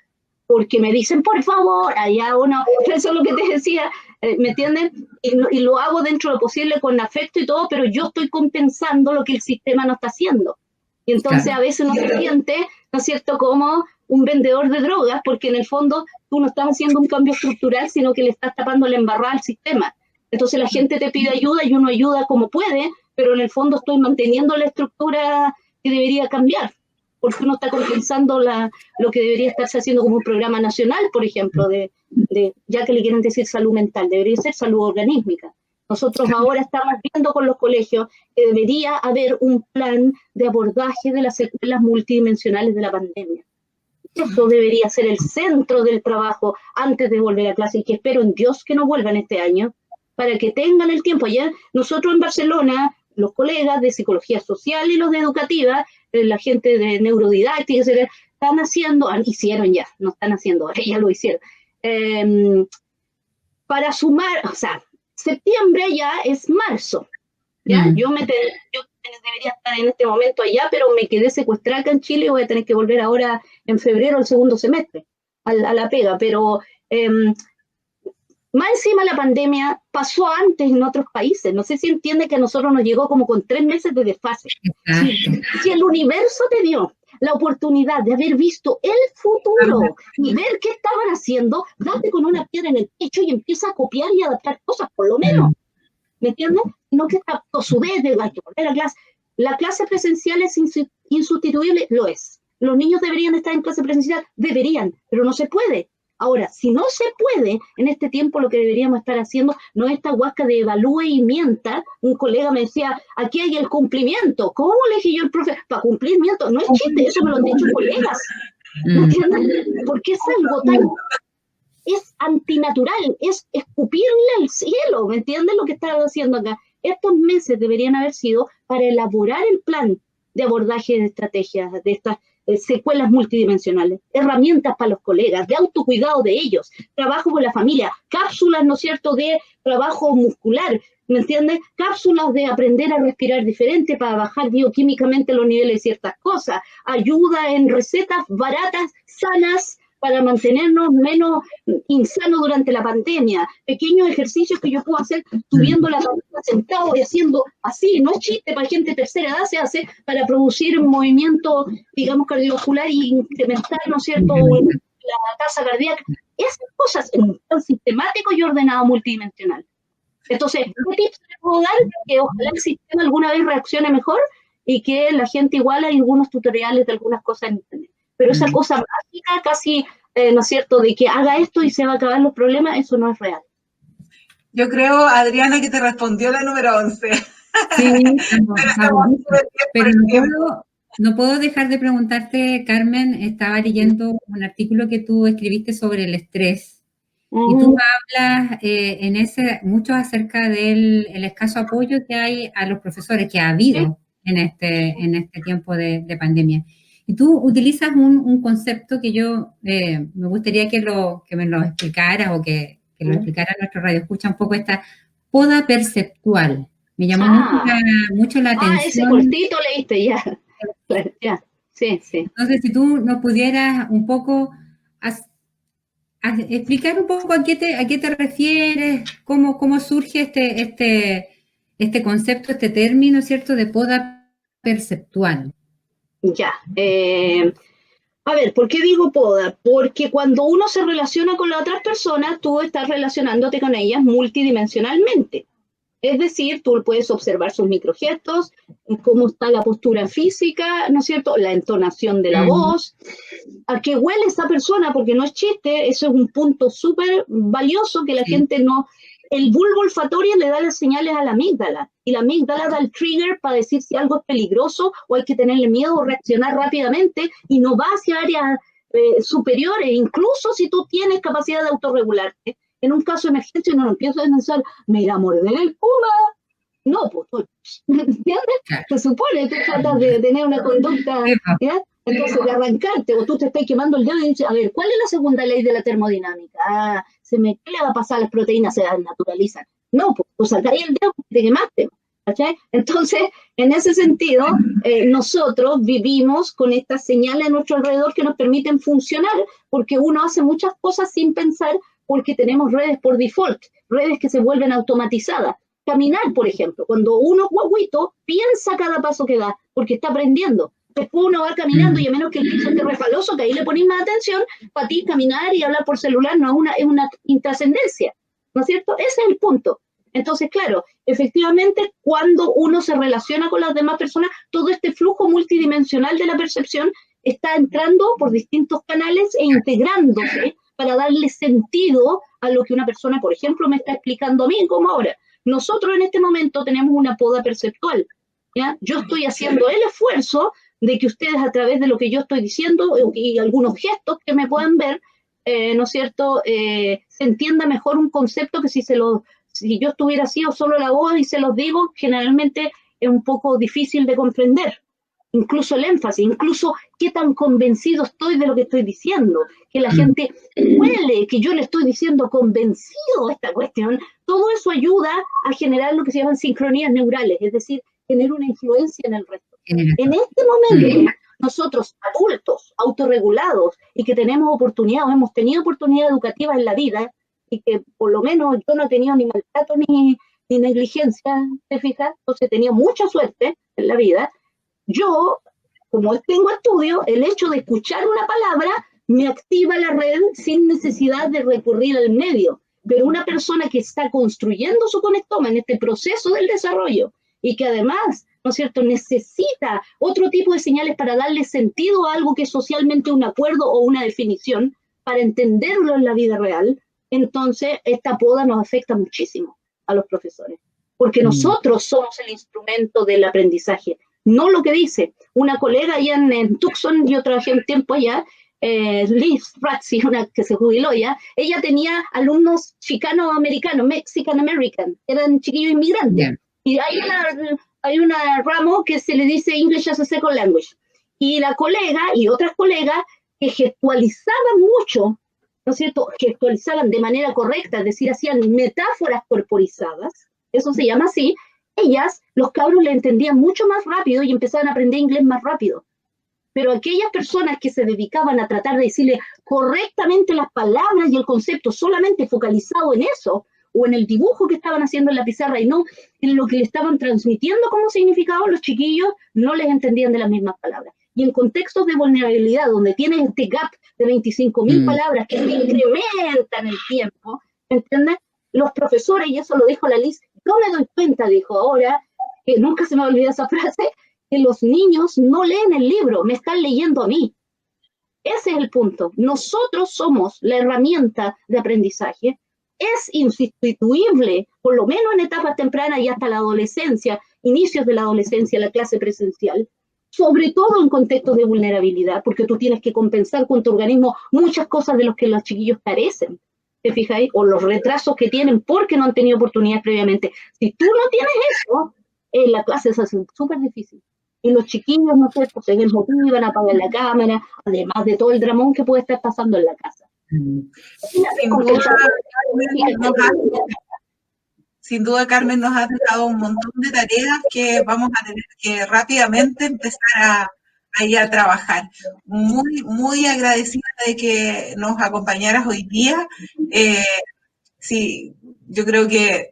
porque me dicen, por favor, allá uno, eso es lo que te decía, ¿me entienden? Y lo hago dentro de lo posible con afecto y todo, pero yo estoy compensando lo que el sistema no está haciendo. Y entonces a veces uno se siente, ¿no es cierto?, como un vendedor de drogas, porque en el fondo tú no estás haciendo un cambio estructural, sino que le estás tapando la embarrada al sistema. Entonces la gente te pide ayuda y uno ayuda como puede, pero en el fondo estoy manteniendo la estructura que debería cambiar, porque uno está compensando lo que debería estarse haciendo como un programa nacional, por ejemplo, ya que le quieren decir salud mental, debería ser salud organísmica. Nosotros ahora estamos viendo con los colegios que debería haber un plan de abordaje de las secuelas multidimensionales de la pandemia. Eso debería ser el centro del trabajo antes de volver a clase, y que espero en Dios que no vuelvan este año, para que tengan el tiempo. Ya nosotros en Barcelona, los colegas de psicología social y los de educativa, la gente de neurodidáctica, están haciendo, hicieron ya, no están haciendo, ya lo hicieron, para sumar, o sea, septiembre ya es marzo, ¿ya? Yo debería estar en este momento allá, pero me quedé secuestrada acá en Chile y voy a tener que volver ahora en febrero, el segundo semestre, a la pega, pero más encima la pandemia pasó antes en otros países. No sé si entiende que a nosotros nos llegó como con 3 meses de desfase. Si el universo te dio la oportunidad de haber visto el futuro y ver qué estaban haciendo, date con una piedra en el pecho y empieza a copiar y adaptar cosas, por lo menos. ¿Me entiendes? No que está tosudez de hay que volver a clase. La clase presencial es insustituible, lo es. Los niños deberían estar en clase presencial, deberían, pero no se puede. Ahora, si no se puede, en este tiempo lo que deberíamos estar haciendo no es esta huasca de evalúe y mienta. Un colega me decía, aquí hay el cumplimiento. ¿Cómo le dije yo al profe? Para cumplimiento, no es chiste, eso me lo han dicho colegas. ¿Me entiendes? Porque es algo tan... es antinatural, es escupirle al cielo, ¿me entiendes lo que estaba haciendo acá? Estos meses deberían haber sido para elaborar el plan de abordaje de estrategias, de estas secuelas multidimensionales, herramientas para los colegas, de autocuidado de ellos, trabajo con la familia, cápsulas, ¿no es cierto?, de trabajo muscular, ¿me entiendes? Cápsulas de aprender a respirar diferente para bajar bioquímicamente los niveles de ciertas cosas, ayuda en recetas baratas, sanas, para mantenernos menos insanos durante la pandemia, pequeños ejercicios que yo puedo hacer subiendo la cabeza sentado y haciendo así, no es chiste, para gente de tercera edad se hace para producir un movimiento, digamos, cardiovascular y incrementar, ¿no es cierto?, la tasa cardíaca. Esas cosas en un plan sistemático y ordenado multidimensional. Entonces, ¿qué tips le puedo dar? Que ojalá el sistema alguna vez reaccione mejor y que la gente igual hay algunos tutoriales de algunas cosas en internet. Pero esa cosa mágica casi, ¿no es cierto?, de que haga esto y se va a acabar los problemas, eso no es real. Yo creo, Adriana, que te respondió la número 11. Sí, pero no puedo dejar de preguntarte, Carmen, estaba leyendo un artículo que tú escribiste sobre el estrés. Y tú hablas en ese mucho acerca del escaso apoyo que hay a los profesores, que ha habido en este tiempo de pandemia. Y tú utilizas un concepto que yo me gustaría que me lo explicaras o que lo explicara nuestro radio escucha un poco, esta poda perceptual. Me llamó mucho la atención. Ese cortito leíste ya. Sí. Entonces, si tú nos pudieras un poco explicar un poco a qué te refieres, cómo surge este concepto, este término, ¿cierto?, de poda perceptual. Ya. A ver, ¿por qué digo poda? Porque cuando uno se relaciona con las otras personas, tú estás relacionándote con ellas multidimensionalmente. Es decir, tú puedes observar sus microgestos, cómo está la postura física, ¿no es cierto?, la entonación de la voz, a qué huele esa persona, porque no es chiste, eso es un punto súper valioso que la gente no... El bulbo olfatorio le da las señales a la amígdala, y la amígdala da el trigger para decir si algo es peligroso o hay que tenerle miedo o reaccionar rápidamente, y no va hacia áreas superiores, incluso si tú tienes capacidad de autorregularte. En un caso de emergencia uno no empieza a pensar, me irá a morder el puma. No, pues, ¿me entiendes? Se supone, tú tratas de tener una conducta, ¿ya? Entonces, de arrancarte, o tú te estás quemando el dedo y dices, a ver, ¿cuál es la segunda ley de la termodinámica? ¿Qué le va a pasar a las proteínas? Se naturalizan. No, pues tú sacáis el dedo porque te quemaste, ¿cachai? Entonces, en ese sentido, nosotros vivimos con estas señales a nuestro alrededor que nos permiten funcionar, porque uno hace muchas cosas sin pensar, porque tenemos redes por default, redes que se vuelven automatizadas. Caminar, por ejemplo, cuando uno guaguito piensa cada paso que da, porque está aprendiendo. Después uno va caminando y a menos que el piso esté refaloso, que ahí le ponéis más atención, para ti caminar y hablar por celular no es una intrascendencia, ¿no es cierto? Ese es el punto. Entonces, claro, efectivamente, cuando uno se relaciona con las demás personas, todo este flujo multidimensional de la percepción está entrando por distintos canales e integrándose para darle sentido a lo que una persona, por ejemplo, me está explicando a mí, como ahora. Nosotros en este momento tenemos una poda perceptual, ¿ya? Yo estoy haciendo el esfuerzo de que ustedes a través de lo que yo estoy diciendo y algunos gestos que me puedan ver, ¿no es cierto?, se entienda mejor un concepto que si yo estuviera así o solo la voz y se los digo, generalmente es un poco difícil de comprender. Incluso el énfasis, incluso qué tan convencido estoy de lo que estoy diciendo, que la gente huele que yo le estoy diciendo convencido de esta cuestión, todo eso ayuda a generar lo que se llaman sincronías neurales, es decir, tener una influencia en el resto. En este momento, nosotros adultos, autorregulados y que tenemos oportunidad, o hemos tenido oportunidad educativa en la vida, y que por lo menos yo no he tenido ni maltrato ni negligencia, ¿te fijas? Entonces he tenido mucha suerte en la vida. Yo, como tengo estudio, el hecho de escuchar una palabra me activa la red sin necesidad de recurrir al medio. Pero una persona que está construyendo su conectoma en este proceso del desarrollo y que además, ¿no es cierto?, necesita otro tipo de señales para darle sentido a algo que es socialmente un acuerdo o una definición, para entenderlo en la vida real, entonces esta poda nos afecta muchísimo a los profesores, porque nosotros somos el instrumento del aprendizaje, no lo que dice. Una colega allá en Tucson, yo trabajé un tiempo allá, Liz Ratzi, una que se jubiló ya, ella tenía alumnos chicano-americanos, Mexican-American, eran chiquillos inmigrantes. Y hay una ramo que se le dice English as a Second Language. Y la colega y otras colegas que gestualizaban mucho, ¿no es cierto? Gestualizaban de manera correcta, es decir, hacían metáforas corporizadas, eso se llama así. Ellas, los cabros le entendían mucho más rápido y empezaban a aprender inglés más rápido. Pero aquellas personas que se dedicaban a tratar de decirle correctamente las palabras y el concepto solamente focalizado en eso, o en el dibujo que estaban haciendo en la pizarra y no en lo que le estaban transmitiendo como significado, los chiquillos no les entendían de las mismas palabras. Y en contextos de vulnerabilidad, donde tienes este gap de 25.000 palabras que se incrementan el tiempo, ¿entiendes? Los profesores, y eso lo dijo la Liz, yo me doy cuenta, dijo ahora, que nunca se me olvida esa frase, que los niños no leen el libro, me están leyendo a mí. Ese es el punto. Nosotros somos la herramienta de aprendizaje. Es insustituible, por lo menos en etapas tempranas y hasta la adolescencia, inicios de la adolescencia, la clase presencial, sobre todo en contextos de vulnerabilidad, porque tú tienes que compensar con tu organismo muchas cosas de las que los chiquillos carecen, ¿te fijáis? O los retrasos que tienen porque no han tenido oportunidades previamente. Si tú no tienes eso, la clase se hace súper difícil. Y los chiquillos, no sé, pues se desmotivan, apagan la cámara, además de todo el dramón que puede estar pasando en la casa. Sin duda, Carmen nos ha dejado un montón de tareas que vamos a tener que rápidamente empezar a ir a trabajar. Muy, muy agradecida de que nos acompañaras hoy día. Sí, yo creo que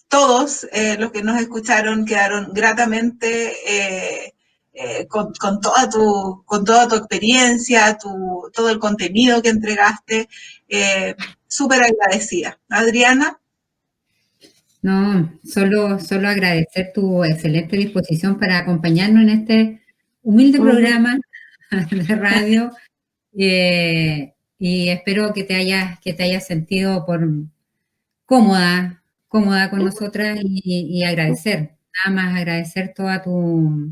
todos los que nos escucharon quedaron gratamente con toda tu experiencia, todo el contenido que entregaste, súper agradecida. Adriana. No, solo agradecer tu excelente disposición para acompañarnos en este humilde programa de radio y espero que te hayas sentido cómoda con nosotras y agradecer, nada más agradecer toda tu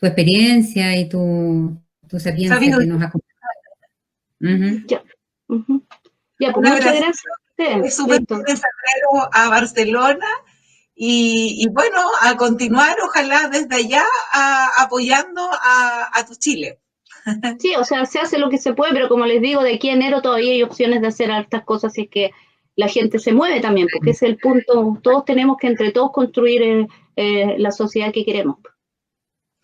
experiencia y tu sapiencia que nos acompaña. Ya, pues muchas gracias. Es súper bien de febrero a Barcelona y bueno, a continuar, ojalá desde allá apoyando a tu Chile. Sí, o sea, se hace lo que se puede, pero como les digo, de aquí a enero todavía hay opciones de hacer hartas cosas, si es que la gente se mueve también, porque ese es el punto. Todos tenemos que entre todos construir la sociedad que queremos.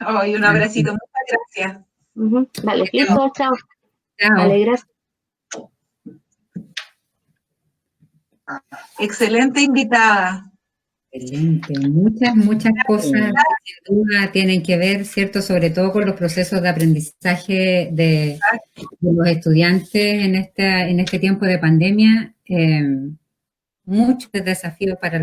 Oh, y un abracito, muchas gracias. Vale, listo, chao. Chao. Vale, gracias. Excelente invitada. Excelente, muchas cosas que sin duda tienen que ver, ¿cierto? Sobre todo con los procesos de aprendizaje de los estudiantes en este tiempo de pandemia. Muchos desafíos para